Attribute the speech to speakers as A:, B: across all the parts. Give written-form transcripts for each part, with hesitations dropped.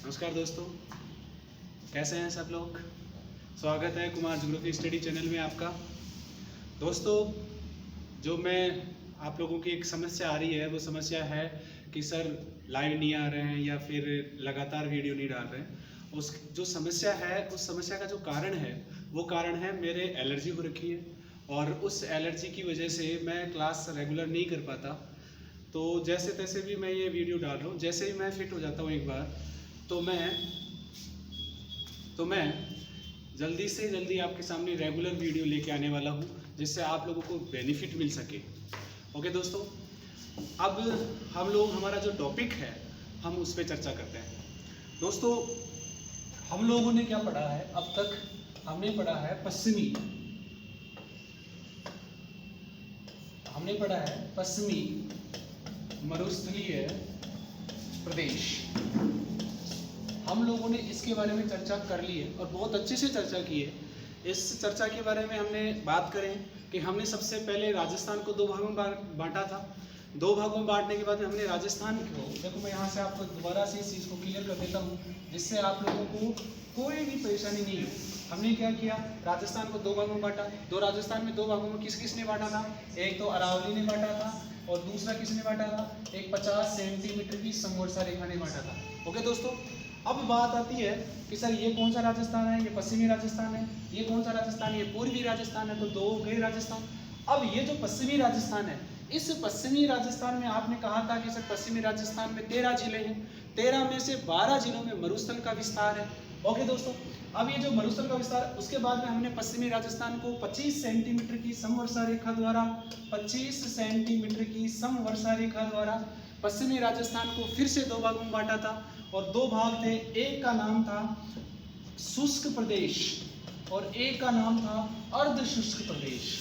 A: नमस्कार दोस्तों, कैसे हैं सब लोग। स्वागत है कुमार ज्योग्राफी स्टडी चैनल में आपका। दोस्तों, जो मैं आप लोगों की एक समस्या आ रही है वो समस्या है कि सर लाइव नहीं आ रहे हैं या फिर लगातार वीडियो नहीं डाल रहे हैं। उस जो समस्या है उस समस्या का जो कारण है वो कारण है मेरे एलर्जी हो रखी है और उस एलर्जी की वजह से मैं क्लास रेगुलर नहीं कर पाता। तो जैसे तैसे भी मैं ये वीडियो डाल रहा हूँ। जैसे ही मैं फिट हो जाता हूँ एक बार तो मैं जल्दी से जल्दी आपके सामने रेगुलर वीडियो लेके आने वाला हूँ जिससे आप लोगों को बेनिफिट मिल सके। ओके दोस्तों, अब हम लोग हमारा जो टॉपिक है हम उस पर चर्चा करते हैं। दोस्तों, हम लोगों ने क्या पढ़ा है अब तक? हमने पढ़ा है पश्चिमी मरुस्थलीय प्रदेश। हम लोगों ने इसके बारे में चर्चा कर ली है और बहुत अच्छे से चर्चा की है। इस चर्चा के बारे में हमने बात करें कि हमने सबसे पहले राजस्थान को 2 भागों में बांटा था। 2 भागों में बांटने के बाद में हमने राजस्थान को, देखो मैं यहाँ से आपको दोबारा से इस चीज़ को क्लियर कर देता हूँ जिससे आप लोगों को कोई भी परेशानी नहीं हो। हमने क्या किया, राजस्थान को 2 भागों में बांटा। राजस्थान में 2 भागों में किसने बांटा था? एक तो अरावली ने बांटा था और दूसरा किसने बांटा था? एक 50 सेंटीमीटर की समवर्षा रेखा ने बांटा था। ओके दोस्तों, अब बात आती है कि सर ये कौन सा राजस्थान है? ये पश्चिमी राजस्थान है। ये कौन सा राजस्थान है? ये पूर्वी राजस्थान है। तो 2 हो गए राजस्थान। अब ये जो पश्चिमी राजस्थान है, इस पश्चिमी राजस्थान में आपने कहा था कि सर पश्चिमी राजस्थान में 13 जिले हैं। 13 में से 12 जिलों में मरुस्थल का विस्तार है। ओके दोस्तों, अब ये जो मरुस्थल का विस्तार, उसके बाद में हमने पश्चिमी राजस्थान को 25 सेंटीमीटर की समवर्षा रेखा द्वारा 25 सेंटीमीटर की समवर्षा रेखा द्वारा पश्चिमी राजस्थान को फिर से 2 भागों में बांटा था और 2 भाग थे। एक का नाम था शुष्क प्रदेश और एक का नाम था अर्ध शुष्क प्रदेश।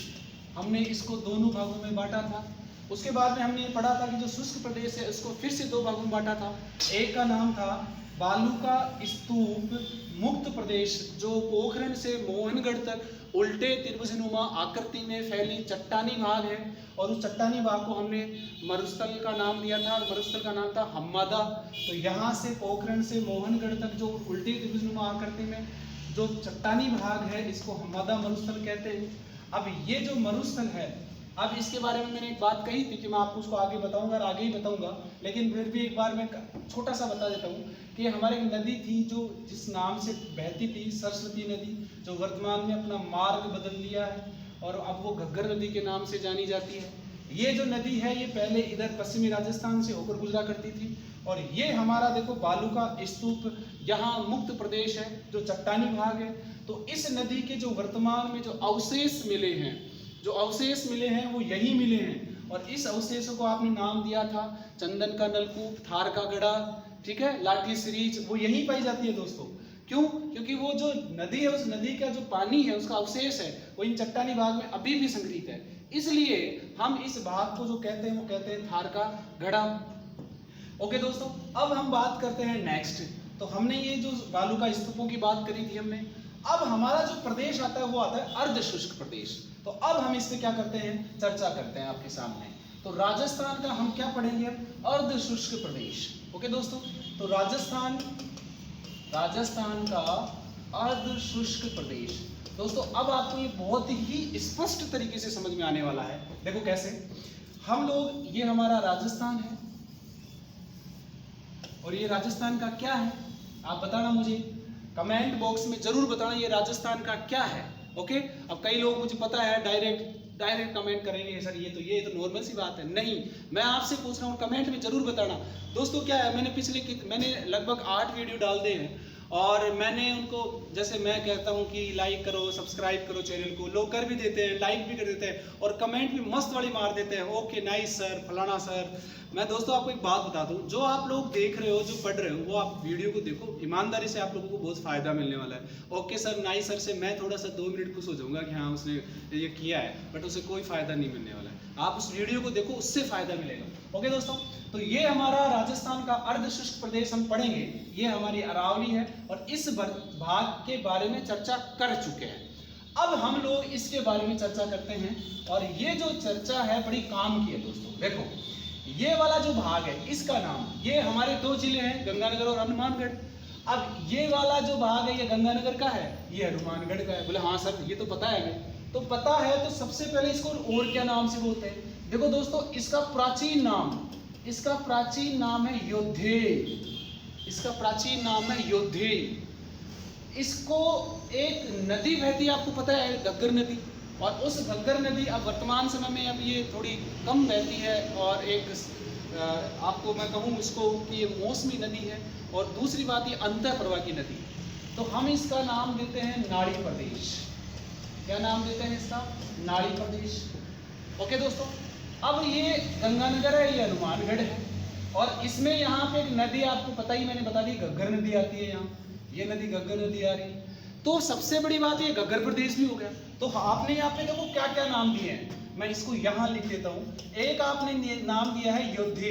A: हमने इसको दोनों भागों में बांटा था। उसके बाद में हमने ये पढ़ा था कि जो शुष्क प्रदेश है उसको फिर से 2 भागों में बांटा था। एक का नाम था बालू का स्तूप मुक्त प्रदेश, जो पोखरण से मोहनगढ़ तक उल्टे त्रिभुजनुमा आकृति में फैली चट्टानी भाग है और उस चट्टानी भाग को हमने मरुस्थल का नाम दिया था और मरुस्थल का नाम था हम्मादा। तो यहाँ से पोखरण से मोहनगढ़ तक जो उल्टे त्रिभुजनुमा आकृति में जो चट्टानी भाग है इसको हम्मादा मरुस्थल कहते हैं। अब ये जो मरुस्थल है, अब इसके बारे में मैंने एक बात कही थी कि मैं आपको उसको आगे बताऊंगा और आगे ही बताऊंगा, लेकिन फिर भी एक बार मैं छोटा सा बता देता हूँ कि हमारे एक नदी थी जो जिस नाम से बहती थी, सरस्वती नदी, जो वर्तमान में अपना मार्ग बदल लिया है और अब वो घग्गर नदी के नाम से जानी जाती है। ये जो नदी है ये पहले इधर पश्चिमी राजस्थान से होकर गुजरा करती थी और ये हमारा देखो बालू का स्तूप यहाँ मुक्त प्रदेश है, जो चट्टानी भाग है। तो इस नदी के जो वर्तमान में जो अवशेष मिले हैं वो यही मिले हैं और इस अवशेषों को आपने नाम दिया था चंदन का नलकूप, थार का गड़ा, ठीक है, लाठी सीरीज, वो यहीं पाई जाती है दोस्तों। क्यों? क्योंकि वो जो नदी है उस नदी का जो पानी है उसका अवशेष है वो इन चट्टानी भाग में अभी भी संग्रहित है। इसलिए हम इस भाग को जो कहते हैं वो कहते हैं थार का गड़ा। ओके दोस्तों, अब हम बात करते हैं नेक्स्ट। तो हमने ये जो बालू का स्तूपों की बात करी थी हमने, अब हमारा जो प्रदेश आता है वो आता है अर्ध शुष्क प्रदेश। तो अब हम इस पे क्या करते हैं, चर्चा करते हैं आपके सामने। तो राजस्थान का हम क्या पढ़ेंगे अब? अर्ध शुष्क प्रदेश। ओके दोस्तों, तो राजस्थान का अर्ध शुष्क प्रदेश। दोस्तों, अब आपको ये बहुत ही स्पष्ट तरीके से समझ में आने वाला है। देखो कैसे, हम लोग, ये हमारा राजस्थान है और ये राजस्थान का क्या है आप बताना मुझे, कमेंट बॉक्स में जरूर बताना ये राजस्थान का क्या है। ओके, अब कई लोग मुझे पता है डायरेक्ट कमेंट करेंगे सर ये तो नॉर्मल सी बात है। नहीं, मैं आपसे पूछ रहा हूँ, कमेंट में जरूर बताना। दोस्तों क्या है, मैंने लगभग 8 वीडियो डाल दिए हैं और मैंने उनको, जैसे मैं कहता हूँ कि लाइक करो, सब्सक्राइब करो चैनल को, लोग कर भी देते हैं, लाइक भी कर देते हैं और कमेंट भी मस्त वाली मार देते हैं, ओके नाइस सर, फलाना सर। मैं दोस्तों आपको एक बात बता दूं, जो आप लोग देख रहे हो, जो पढ़ रहे हो, वो आप वीडियो को देखो, ईमानदारी से आप लोगों को बहुत फायदा मिलने वाला है। ओके सर, नाइस सर से मैं थोड़ा सा 2 मिनट खुश हो जाऊंगा कि हाँ उसने ये किया है, बट उसे कोई फायदा नहीं मिलने वाला है। आप उस वीडियो को देखो, उससे फायदा मिलेगा। ओके दोस्तों, तो ये हमारा राजस्थान का अर्ध शुष्क प्रदेश हम पढ़ेंगे। ये हमारी अरावली है और इस भाग के बारे में चर्चा कर चुके हैं। अब हम लोग इसके बारे में चर्चा करते हैं और ये जो चर्चा है बड़ी काम की है दोस्तों। देखो ये वाला जो भाग है इसका नाम, ये हमारे 2 जिले हैं, गंगानगर और हनुमानगढ़। अब ये वाला जो भाग है ये गंगानगर का है, ये हनुमानगढ़ का है। बोले हाँ सर ये तो पता है हमें। तो पता है तो सबसे पहले इसको और क्या नाम से बोलते हैं? देखो दोस्तों, इसका प्राचीन नाम है योद्धे। इसका प्राचीन नाम है योद्धे। इसको एक नदी बहती है, आपको पता है, घग्गर नदी। और उस घग्गर नदी अब वर्तमान समय में अब ये थोड़ी कम बहती है, और एक आपको मैं कहूँ इसको कि ये मौसमी नदी है। और दूसरी बात ये अंतः प्रवाह की नदी। तो हम इसका नाम देते हैं नाड़ी प्रदेश। क्या नाम देते हैं इसका? नाड़ी प्रदेश। ओके दोस्तों, अब ये गंगानगर है, ये हनुमानगढ़ है, और इसमें यहाँ पे एक नदी आपको पता ही, मैंने बता दी, घग्गर नदी आती है यहाँ। ये नदी घग्गर नदी आ रही है। तो सबसे बड़ी बात ये घग्गर प्रदेश भी हो गया। तो आपने यहाँ पे देखो क्या क्या नाम दिए हैं, मैं इसको यहाँ लिख देता हूँ। एक आपने नाम दिया है योद्धे,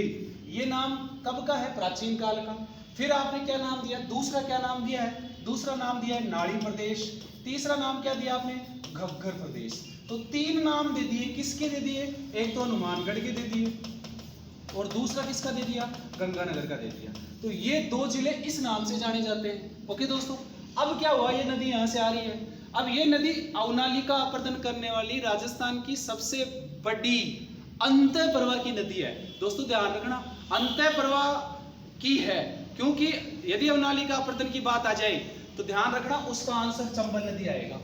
A: ये नाम कब का है? प्राचीन काल का। फिर आपने क्या नाम दिया? दूसरा क्या नाम दिया है? दूसरा नाम दिया है नाड़ी प्रदेश। तीसरा नाम क्या दिया आपने? घग्गर प्रदेश। तो 3 नाम दे दिए। किसके दे दिए? एक तो हनुमानगढ़ के दे दिए, और दूसरा किसका दे दिया? गंगानगर का दे दिया। तो ये 2 जिले इस नाम से जाने जाते हैं। ओके दोस्तों, अब क्या हुआ, ये नदी यहाँ से आ रही है। अब ये नदी अवनालिका अपर्दन करने वाली राजस्थान की सबसे बड़ी अंतः प्रवाह की नदी है। दोस्तों ध्यान रखना, अंतः प्रवाह की है, क्योंकि यदि अवनालिका अपर्दन की बात आ जाए तो ध्यान रखना उसका आंसर चंबल नदी आएगा।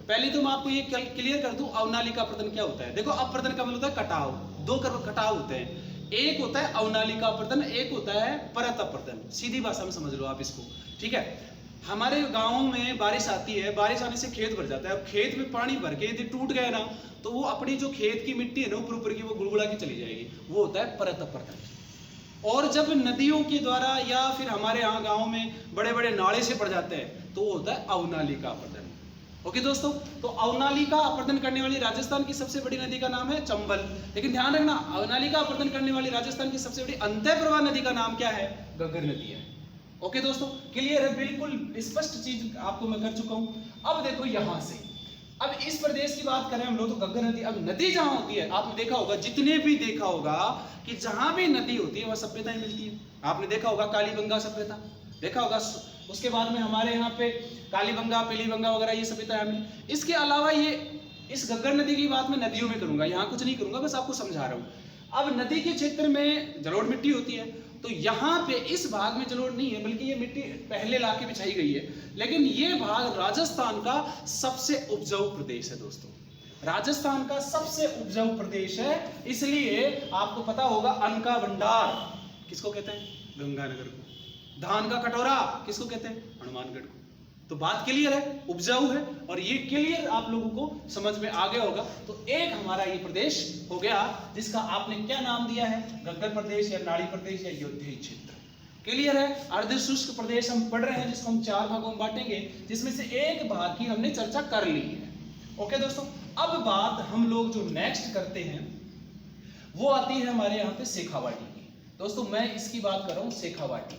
A: पहले तो मैं आपको ये क्लियर कर दूं, अवनालिका अपर्दन क्या होता है। देखो, अपर्दन का मतलब होता है कटाव। 2 कटाव होते हैं, एक होता है अवनालिका अपर्दन, एक होता है परत अपर्दन। सीधी भाषा में समझ लो आप इसको, ठीक है। हमारे गाँव में बारिश आती है, बारिश आने से खेत भर जाता है, और खेत में पानी भर के यदि टूट गया ना, तो वो अपनी जो खेत की मिट्टी है ना ऊपर ऊपर की, वो गुड़गुड़ा के चली जाएगी। वो होता है परत अपर्दन। और जब नदियों के द्वारा या फिर हमारे यहाँ गाँव में बड़े बड़े नाले से पड़ जाते हैं, तो वो होता है अवनालिका अपर्दन। ओके दोस्तों, तो अवनालिका अपर्दन करने वाली राजस्थान की सबसे बड़ी नदी का नाम है चंबल। लेकिन ध्यान रखना, अवनालिका अपर्दन करने वाली राजस्थान की सबसे बड़ी अंतः प्रवाह नदी का नाम क्या है? घग्गर नदी है। ओके दोस्तों, क्लियर है? बिल्कुल स्पष्ट चीज आपको मैं कर चुका हूं। अब देखो यहां से, अब इस प्रदेश की बात करें हम लोग तो घग्गर नदी। अब नदी जहां होती है, आपने देखा होगा, जितने भी देखा होगा कि जहां भी नदी होती है वहां सभ्यता ही मिलती है। आपने देखा होगा कालीबंगा सभ्यता, देखा होगा। उसके बाद में हमारे यहाँ पे कालीबंगा, पीलीबंगा वगैरह ये सभ्यता है। इसके अलावा ये इस घग्गर नदी की बात मैं नदियों में करूंगा, यहाँ कुछ नहीं करूंगा, बस आपको समझा रहा हूँ। अब नदी के क्षेत्र में जलोढ़ मिट्टी होती है, तो यहाँ पे इस भाग में जलोढ़ नहीं है, बल्कि ये मिट्टी पहले लाके बिछाई गई है। लेकिन ये भाग राजस्थान का सबसे उपजाऊ प्रदेश है दोस्तों। राजस्थान का सबसे उपजाऊ प्रदेश है, इसलिए आपको पता होगा अन्न का भंडार किसको कहते हैं? गंगानगर को। धान का कटोरा किसको कहते हैं? हनुमानगढ़ को। तो बात क्लियर है, उपजाऊ है, और ये क्लियर आप लोगों को समझ में आ गया होगा। तो एक हमारा ये प्रदेश हो गया जिसका आपने क्या नाम दिया है? घग्गर प्रदेश या नाड़ी प्रदेश या योद्धे क्षेत्र। क्लियर है? अर्ध शुष्क प्रदेश हम पढ़ रहे हैं, जिसको हम 4 भागों में बांटेंगे, जिसमें से एक भाग की हमने चर्चा कर ली है। ओके दोस्तों, अब बात हम लोग जो नेक्स्ट करते हैं वो आती है हमारे यहाँ पे शेखावाटी की। दोस्तों मैं इसकी बात कर रहा हूँ, शेखावाटी।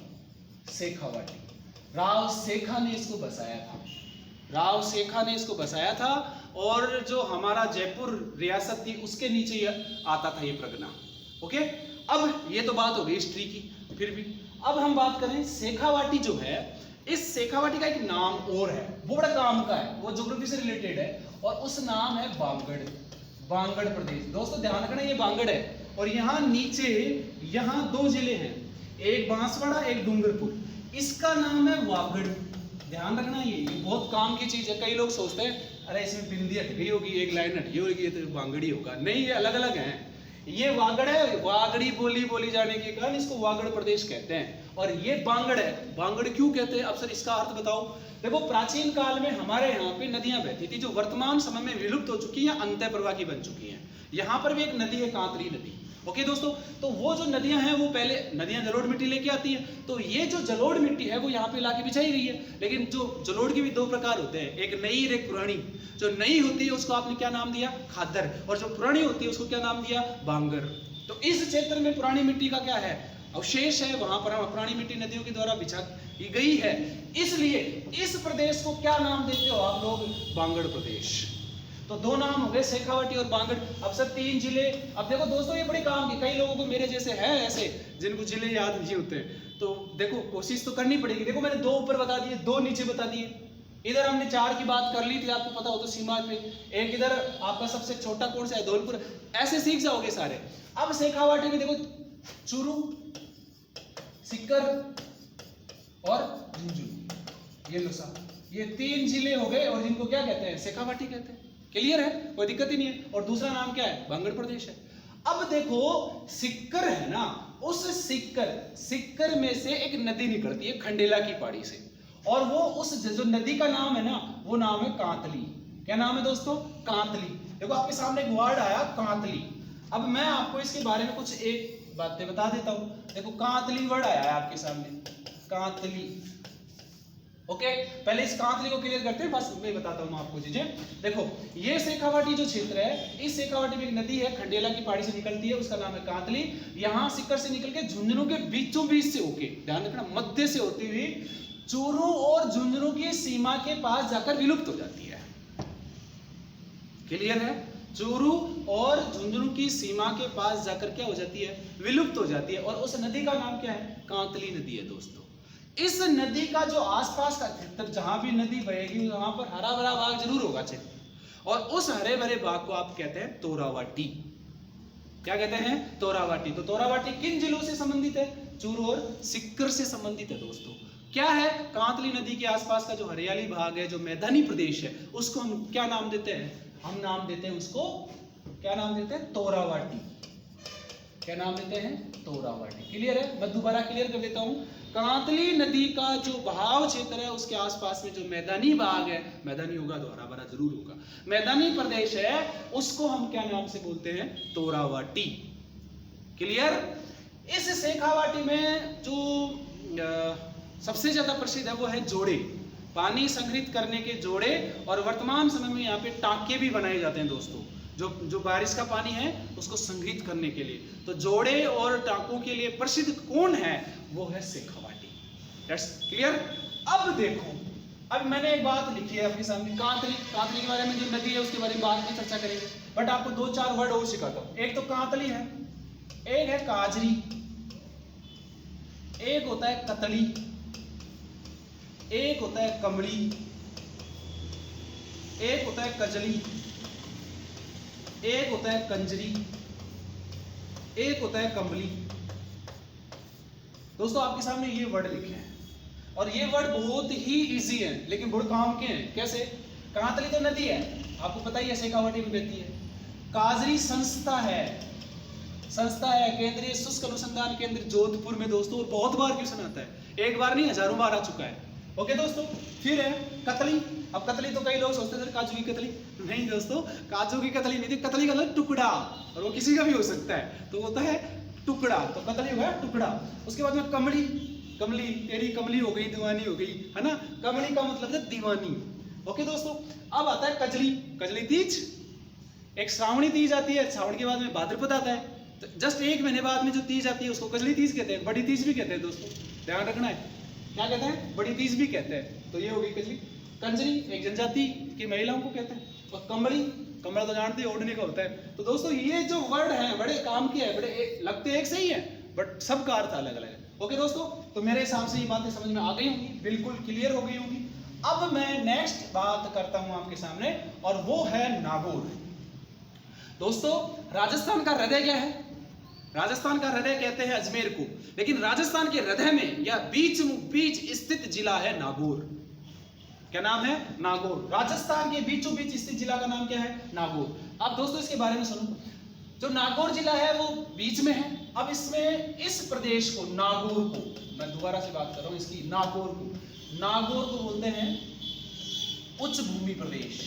A: राव शेखा ने इसको बसाया था। राव शेखा ने इसको बसाया था, और जो हमारा जयपुर रियासत थी उसके नीचे ये आता था ये परगना। ओके, अब ये तो बात हो गई हिस्ट्री की। फिर भी अब हम बात करें शेखावाटी जो है, इस शेखावाटी का एक नाम और है, वो बड़ा काम का है, वो ज्योग्राफी से रिलेटेड है, और उस नाम है बांगड़ प्रदेश। दोस्तों ध्यान रखना, ये बांगड़ है, और यहाँ नीचे यहाँ 2 जिले हैं, एक बांसवाड़ा एक डूंगरपुर। इसका नाम है वागड़। ध्यान रखना, ये बहुत काम की चीज है। कई लोग सोचते हैं अरे इसमें बिंदी हट गई होगी, एक लाइन हट गई होगी, ये तो बांगड़ी होगा। नहीं, ये अलग अलग हैं। ये वागड़ है, वागड़ी बोली जाने के कारण इसको वागड़ प्रदेश कहते हैं, और ये बांगड़ है। बांगड़ क्यों कहते हैं? अब सर इसका अर्थ बताओ। देखो, प्राचीन काल में हमारे यहाँ पे नदियां बहती थी, जो वर्तमान समय में विलुप्त हो चुकी है, अंतः प्रवाह की बन चुकी हैं। यहाँ पर भी एक नदी है, कांतरी नदी। ओके दोस्तों, तो वो जो नदियां हैं, वो पहले नदियां जलोढ़ मिट्टी लेके आती हैं, तो ये जो जलोढ़ मिट्टी है वो यहाँ पे लाके बिछाई गई है। लेकिन जो जलोढ़ के भी 2 प्रकार होते हैं, एक नई और एक पुरानी। जो नई होती है उसको आपने क्या नाम दिया? खादर, और जो पुरानी होती है उसको क्या नाम दिया? बांगर। तो इस क्षेत्र में पुरानी मिट्टी का क्या है? अवशेष है, वहां पर हम पुरानी मिट्टी नदियों के द्वारा बिछाई गई है, इसलिए इस प्रदेश को क्या नाम देते हो आप लोग? बांगड़ प्रदेश। तो 2 नाम हो गए, शेखावाटी और बांगड़। अब सर 3 जिले। अब देखो दोस्तों, ये बड़े काम के, कई लोगों को मेरे जैसे है ऐसे जिनको जिले याद नहीं होते, तो देखो कोशिश तो करनी पड़ेगी। देखो मैंने 2 ऊपर बता दिए, 2 नीचे बता दिए। इधर हमने 4 की बात कर ली थी, आपको पता हो तो सीमा पे। एक इधर आपका सबसे छोटा कौन सा है, धौलपुर। ऐसे सीख जाओगे सारे। अब शेखावाटी में देखो चूरू, सीकर और झुंझुनू, ये लो साहब, ये 3 जिले हो गए और जिनको क्या कहते हैं, शेखावाटी कहते हैं। क्लियर है, कोई दिक्कत ही नहीं है। और दूसरा नाम क्या है, बांगड़ प्रदेश है। अब देखो सीकर है ना, उस सीकर में से एक नदी निकलती है खंडेला की पहाड़ी से, और वो उस जो नदी का नाम है ना, वो नाम है कांतली। क्या नाम है दोस्तों, कांतली। देखो आपके सामने एक वर्ड आया कांतली। अब मैं आपको इसके बारे में कुछ एक बातें बता देता हूं। देखो कांतली वर्ड आया है आपके सामने, कांतली। ओके, पहले इस कांतली को क्लियर करते हैं, बस मैं बताता हूं आपको चीजें। देखो ये शेखावाटी जो क्षेत्र है, इस शेखावाटी में एक नदी है खंडेला की पहाड़ी से निकलती है, उसका नाम है कांतली। यहां सीकर से निकल के झुंझुनू के बीचों बीच से होके, ध्यान रखना, मध्य से होती हुई चूरू और झुंझुनू की सीमा के पास जाकर विलुप्त हो जाती है। क्लियर है, चूरू और झुंझुनू की सीमा के पास जाकर क्या हो जाती है, विलुप्त हो जाती है। और उस नदी का नाम क्या है, कांतली नदी है दोस्तों। इस नदी का जो आसपास का क्षेत्र, जहां भी नदी बहेगी वहां पर हरा भरा भाग जरूर होगा क्षेत्र, और उस हरे भरे भाग को आप कहते हैं तोरावाटी। क्या कहते हैं, तोरावाटी। तो तोरावाटी किन जिलों से संबंधित है, चूरू और सीकर से संबंधित है दोस्तों। क्या है, कांतली नदी के आसपास का जो हरियाली भाग है, जो मैदानी प्रदेश है, उसको हम क्या नाम देते हैं, हम नाम देते हैं उसको, क्या नाम देते हैं, तोरावाटी। क्या नाम देते हैं, तोरावाटी। क्लियर है, मैं दोबारा क्लियर कर देता हूं। कांतली नदी का जो बहाव क्षेत्र है, उसके आसपास में जो मैदानी भाग है, मैदानी होगा तो हरा भरा जरूर होगा, मैदानी प्रदेश है, उसको हम क्या नाम से बोलते हैं, तोरावाटी। क्लियर। इस शेखावाटी में जो सबसे ज्यादा प्रसिद्ध है वो है जोड़े, पानी संग्रहित करने के जोड़े। और वर्तमान समय में यहाँ पे टांके भी बनाए जाते हैं दोस्तों, जो बारिश का पानी है उसको संग्रहित करने के लिए। तो जोड़े और टांकों के लिए प्रसिद्ध कौन है, वो है शेखावाटी। That's clear. अब देखो, अब मैंने एक बात लिखी है आपके सामने, कांतली के बारे में, जो नदी है उसके बारे में बाद में चर्चा करेंगे, बट आपको 2-4 वर्ड और सिखाता हूं। एक तो कांतली है, एक है काजरी, एक होता है कतली, एक होता है कमली, एक होता है कजली, एक होता है कंजरी, एक होता है कंबली। दोस्तों आपके सामने ये वर्ड लिखे हैं, और ये वर्ड बहुत ही इजी है, लेकिन बहुत काम के हैं। कैसे, कांतली तो नदी है, आपको पता ही है, शेखावाटी में बहती है। काजरी संस्था है, केंद्रीय शुष्क अनुसंधान केंद्र जोधपुर में दोस्तों, बहुत बार क्वेश्चन आता है, एक बार नहीं हजारों बार आ चुका है। ओके दोस्तों, फिर है कतली। अब कतली तो कई लोग सोचते हैं काजू की कतली, नहीं दोस्तों, काजू की कतली नहीं थी, कतली का मतलब टुकड़ा, और वो किसी का भी हो सकता है, तो होता है टुकड़ा, तो कतली हो गया टुकड़ा। उसके बाद में कमली, तेरी कमली हो गई, दीवानी हो गई, है ना, कमली का मतलब है दीवानी। ओके दोस्तों, अब आता है कजली तीज। एक श्रावणी तीज आती है, श्रावण के बाद में भाद्रपद आता है, तो जस्ट 1 महीने बाद में जो तीज आती है उसको कजली तीज कहते हैं, बड़ी तीज भी कहते हैं दोस्तों, ध्यान रखना है। क्या कहते हैं, बड़ी तीज भी कहते हैं। तो ये हो गई कजली। कंजरी एक जनजाति की महिलाओं को कहते हैं, और कमला तो जानते हैं ओढ़ने का होता है। तो दोस्तों ये जो वर्ड है बड़े काम के हैं, बड़े लगते एक से ही है, बट सबका अर्थ अलग अलग है। ओके दोस्तों, तो मेरे हिसाब से ये बातें समझ में आ गई होंगी, बिल्कुल क्लियर हो गई होंगी। अब मैं नेक्स्ट बात करता हूं आपके सामने, और वो है नागौर। दोस्तों राजस्थान का हृदय क्या है, राजस्थान का हृदय कहते हैं अजमेर को, लेकिन राजस्थान के हृदय में या बीच स्थित जिला है नागौर। क्या नाम है, नागौर। राजस्थान के बीचों बीच स्थित जिला का नाम क्या है, नागौर। अब दोस्तों इसके बारे में सुनो, जो नागौर जिला है वो बीच में है। अब इसमें इस प्रदेश को, नागौर को, मैं दोबारा से बात कर रहा हूं इसकी, नागौर को बोलते हैं उच्च भूमि प्रदेश।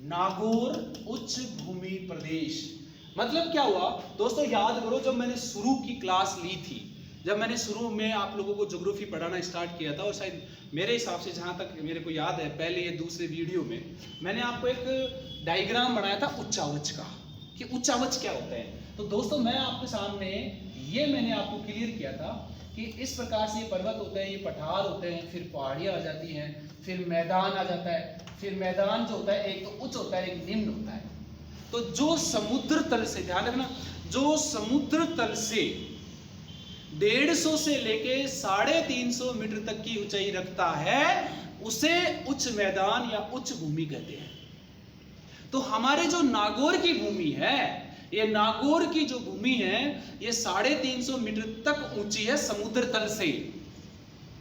A: नागौर उच्च भूमि प्रदेश मतलब क्या हुआ दोस्तों, याद करो, जब मैंने शुरू की क्लास ली थी, जब मैंने शुरू में आप लोगों को ज्योग्राफी पढ़ाना स्टार्ट किया था, और शायद मेरे हिसाब से जहाँ तक मेरे को याद है, पहले ये दूसरे वीडियो में मैंने आपको एक डायग्राम बनाया था उच्चावच का, कि उच्चावच क्या होता है। तो दोस्तों मैं आपके सामने ये मैंने आपको क्लियर किया था कि इस प्रकार से ये पर्वत होते हैं, ये पठार होते हैं, फिर पहाड़ियाँ आ जाती हैं, फिर मैदान आ जाता है। फिर मैदान जो होता है एक तो उच्च होता है, एक निम्न होता है। तो जो समुद्र तल से, ध्यान रखना, जो समुद्र तल से 150 से लेके 350 मीटर तक की ऊंचाई रखता है उसे उच्च मैदान या उच्च भूमि कहते हैं। तो हमारे जो नागौर की भूमि है, ये नागौर की जो भूमि है ये 350 मीटर तक ऊंची है समुद्र तल से।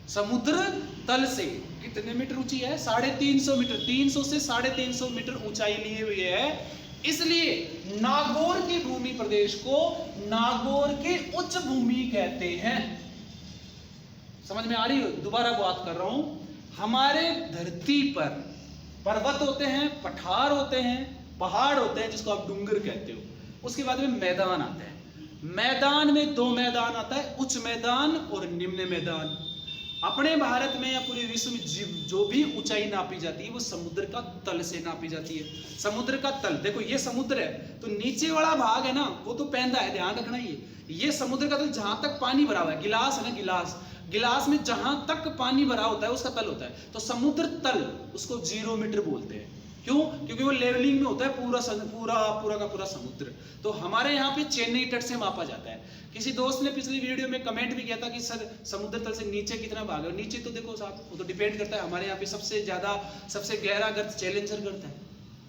A: समुद्र तल से कितने मीटर ऊंची है? 350 मीटर। 300 से 350 मीटर ऊंचाई लिए हुई है। इसलिए नागौर की भूमि प्रदेश को नागौर की उच्च भूमि कहते हैं। समझ में आ रही हो? दोबारा बात कर रहा हूं, हमारे धरती पर पर्वत होते हैं, पठार होते हैं, पहाड़ होते हैं जिसको आप डूंगर कहते हो, उसके बाद में मैदान आता है। मैदान में 2 मैदान आता है, उच्च मैदान और निम्न मैदान। अपने भारत में या पूरे विश्व में जो भी ऊंचाई नापी जाती है वो समुद्र का तल से नापी जाती है। समुद्र का तल, देखो ये समुद्र है तो नीचे वाला भाग है ना वो तो पैंदा है, ध्यान रखना। ये समुद्र का तल जहां तक पानी भरा हुआ है, गिलास है ना, गिलास में जहां तक पानी भरा होता है उसका तल होता है। तो समुद्र तल उसको 0 मीटर बोलते हैं। क्यों? क्योंकि वो लेवलिंग में होता है पूरा का पूरा समुद्र। तो हमारे यहाँ पे चेन्नई तट से मापा जाता है। किसी दोस्त ने पिछली वीडियो में कमेंट भी किया था कि सर समुद्र तल से नीचे कितना भाग है। नीचे तो देखो साहब वो तो डिपेंड करता है, हमारे यहाँ पे सबसे गहरा गर्त चैलेंजर गर्त है।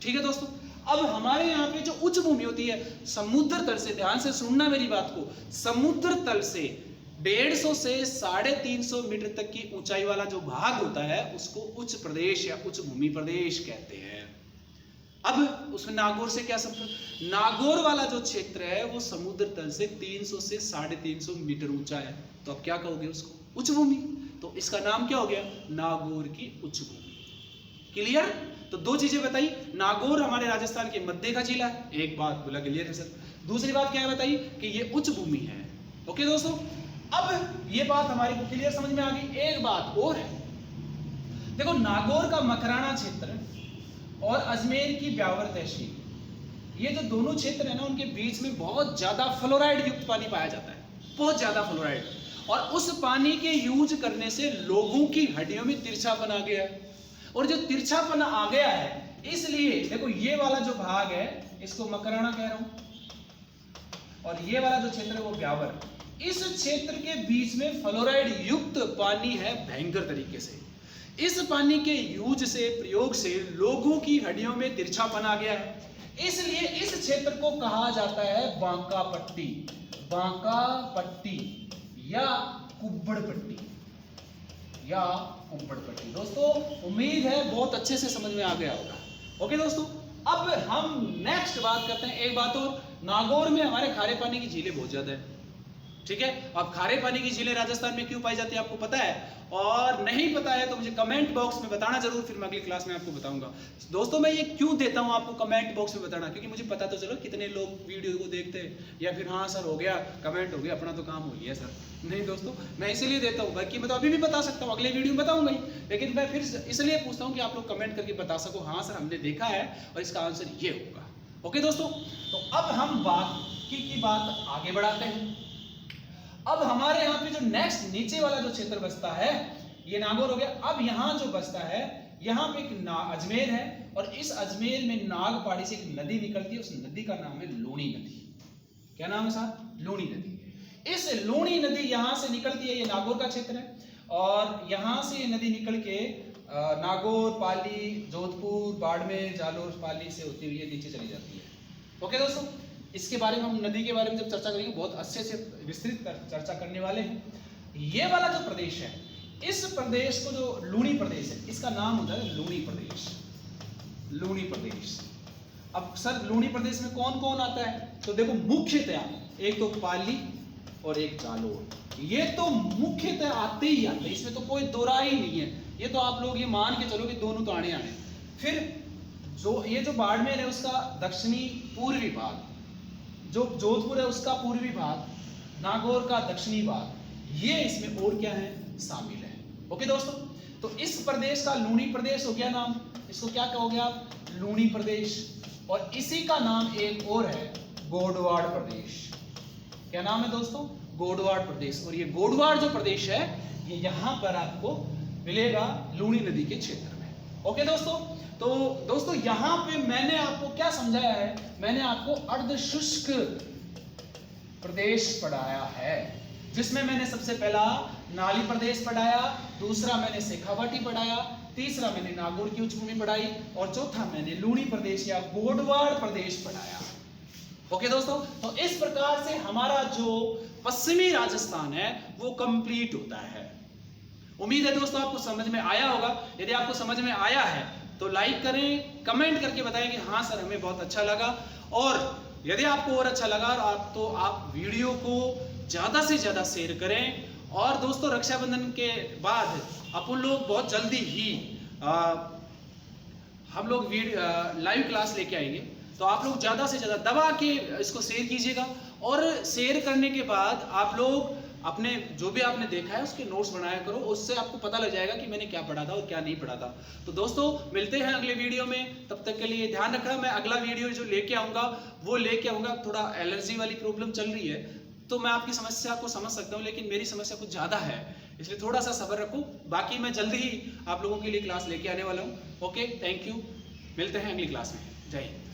A: ठीक है दोस्तों, अब हमारे यहाँ पे जो उच्च भूमि होती है समुद्र तल से, ध्यान से सुनना मेरी बात को, समुद्र तल से 150 से 350 मीटर तक की ऊंचाई वाला जो भाग होता है उसको उच्च प्रदेश या उच्च भूमि प्रदेश कहते हैं। अब उसमें नागौर से क्या संबंध? नागौर वाला जो क्षेत्र है वो समुद्र तल से 300 से 350 मीटर ऊंचा है, तो अब क्या कहोगे उसको? उच्च भूमि। तो इसका नाम क्या हो गया? नागौर की उच्च भूमि। क्लियर? तो 2 चीजें बताई, नागौर हमारे राजस्थान के मध्य का जिला है, एक बात बोला क्लियर है सर। दूसरी बात क्या है बताई कि ये उच्च भूमि है। ओके दोस्तों, अब ये बात हमारी को क्लियर समझ में आ गई। एक बात और है, देखो नागौर का मकराना क्षेत्र और अजमेर की ब्यावर तहसील, ये जो दोनों क्षेत्र है ना उनके बीच में बहुत ज्यादा फ्लोराइड युक्त पानी पाया जाता है, बहुत ज्यादा फ्लोराइड। और उस पानी के यूज करने से लोगों की हड्डियों में तिरछापन आ गया है। और जो तिरछापन आ गया है इसलिए देखो ये वाला जो भाग है इसको मकराना कह रहा हूं और ये वाला जो क्षेत्र है वो ब्यावर। इस क्षेत्र के बीच में फ्लोराइड युक्त पानी है भयंकर तरीके से। इस पानी के यूज से, प्रयोग से लोगों की हड्डियों में तिरछापन आ गया है, इसलिए इस क्षेत्र को कहा जाता है बांका पट्टी, बांका पट्टी या कुब्बड़ पट्टी या कुब्बड़ पट्टी। दोस्तों उम्मीद है बहुत अच्छे से समझ में आ गया होगा। ओके दोस्तों, अब हम नेक्स्ट बात करते हैं। एक बात और, नागौर में हमारे खारे पानी की झीलें बहुत ज्यादा है। ठीक है, अब खारे पानी की झीलें राजस्थान में क्यों पाई जाती है आपको पता है? और नहीं पता है तो मुझे कमेंट बॉक्स में बताना जरूर, फिर मैं अगली क्लास में आपको बताऊंगा। दोस्तों मैं ये क्यों देता हूं आपको कमेंट बॉक्स में बताना, क्योंकि मुझे पता तो चलो कितने लोग वीडियो को देखते हैं, या फिर हाँ सर हो गया, कमेंट हो गया, अपना तो काम हो गया सर। नहीं दोस्तों, मैं इसीलिए देता हूँ, बाकी मैं तो अभी भी बता सकता हूँ, अगले वीडियो में बताऊंगा ही, लेकिन मैं फिर इसलिए पूछता हूँ कि आप लोग कमेंट करके बता सको हाँ सर हमने देखा है और इसका आंसर ये होगा। ओके दोस्तों, तो अब हम बात आगे बढ़ाते हैं। अब हमारे यहाँ पे जो नेक्स्ट नीचे वाला जो क्षेत्र बसता है ये नागौर हो गया। अब यहाँ जो बसता है यहाँ पे एक अजमेर है और इस अजमेर में नागपाड़ी से एक नदी निकलती है, उस नदी का नाम है लूणी नदी। क्या नाम है साहब? लूणी नदी। इस लूणी नदी यहाँ से निकलती है, ये नागौर का क्षेत्र है और यहाँ से ये नदी निकल के नागौर, पाली, जोधपुर, बाड़मेर, जालोर, पाली से होती हुई नीचे चली जाती है। ओके दोस्तों, इसके बारे में हम नदी के बारे में जब चर्चा करेंगे बहुत अच्छे से विस्तृत चर्चा करने वाले हैं। ये वाला जो प्रदेश है, इस प्रदेश को जो लूणी प्रदेश है इसका नाम होता है लूणी प्रदेश। लूणी प्रदेश। अब सर लूणी प्रदेश में कौन कौन आता है? तो देखो मुख्यतः एक तो पाली और एक जालोर, ये तो मुख्यतः आते ही आते हैं, इसमें तो कोई दो राय ही नहीं है। ये तो आप लोग ये मान के चलो कि दोनों तो आने आने। फिर जो ये जो बाड़मेर है उसका दक्षिणी पूर्वी भाग, जो जोधपुर है उसका पूर्वी भाग, नागौर का दक्षिणी भाग, ये इसमें और क्या है शामिल है। ओके दोस्तों, तो इस प्रदेश का लूणी प्रदेश हो गया नाम, इसको क्या कहोगे आप? लूणी प्रदेश। और इसी का नाम एक और है गोडवाड़ प्रदेश। क्या नाम है दोस्तों? गोडवाड़ प्रदेश। और ये गोडवाड़ जो प्रदेश है ये यहाँ पर आपको मिलेगा लूणी नदी के क्षेत्र में। ओके दोस्तों, तो दोस्तों यहाँ पे मैंने आपको क्या समझाया है, मैंने आपको अर्ध शुष्क प्रदेश पढ़ाया है, जिसमें मैंने सबसे पहला नाली प्रदेश पढ़ाया, दूसरा मैंने शेखावाटी पढ़ाया, तीसरा मैंने नागौर की उच्चभूमि पढ़ाई और चौथा मैंने लूणी प्रदेश या गोडवाड़ प्रदेश पढ़ाया। ओके दोस्तों, तो इस प्रकार से हमारा जो पश्चिमी राजस्थान है वो कंप्लीट होता है। उम्मीद है दोस्तों आपको समझ में आया होगा। यदि आपको समझ में आया है तो लाइक करें, कमेंट करके बताएं कि हाँ सर हमें बहुत अच्छा लगा, और यदि आपको और अच्छा लगा तो आप वीडियो को ज़्यादा से ज़्यादा शेयर करें। और दोस्तों रक्षाबंधन के बाद अपन लोग बहुत जल्दी ही हम लोग लाइव क्लास लेके आएंगे, तो आप लोग ज़्यादा से ज़्यादा दबा के इसको शेयर कीजिएगा। और शेयर करने के बाद आप लोग अपने जो भी आपने देखा है उसके नोट्स बनाया करो, उससे आपको पता लग जाएगा कि मैंने क्या पढ़ा था और क्या नहीं पढ़ा था। तो दोस्तों मिलते हैं अगले वीडियो में, तब तक के लिए ध्यान रखना। मैं अगला वीडियो जो लेके आऊँगा वो लेके आऊँगा, थोड़ा एलर्जी वाली प्रॉब्लम चल रही है तो मैं आपकी समस्या को समझ सकता हूँ, लेकिन मेरी समस्या कुछ ज़्यादा है, इसलिए थोड़ा सा सब्र रखो। बाकी मैं जल्दी ही आप लोगों के लिए क्लास लेके आने वाला हूँ। ओके, थैंक यू, मिलते हैं अगली क्लास में। जय हिंद।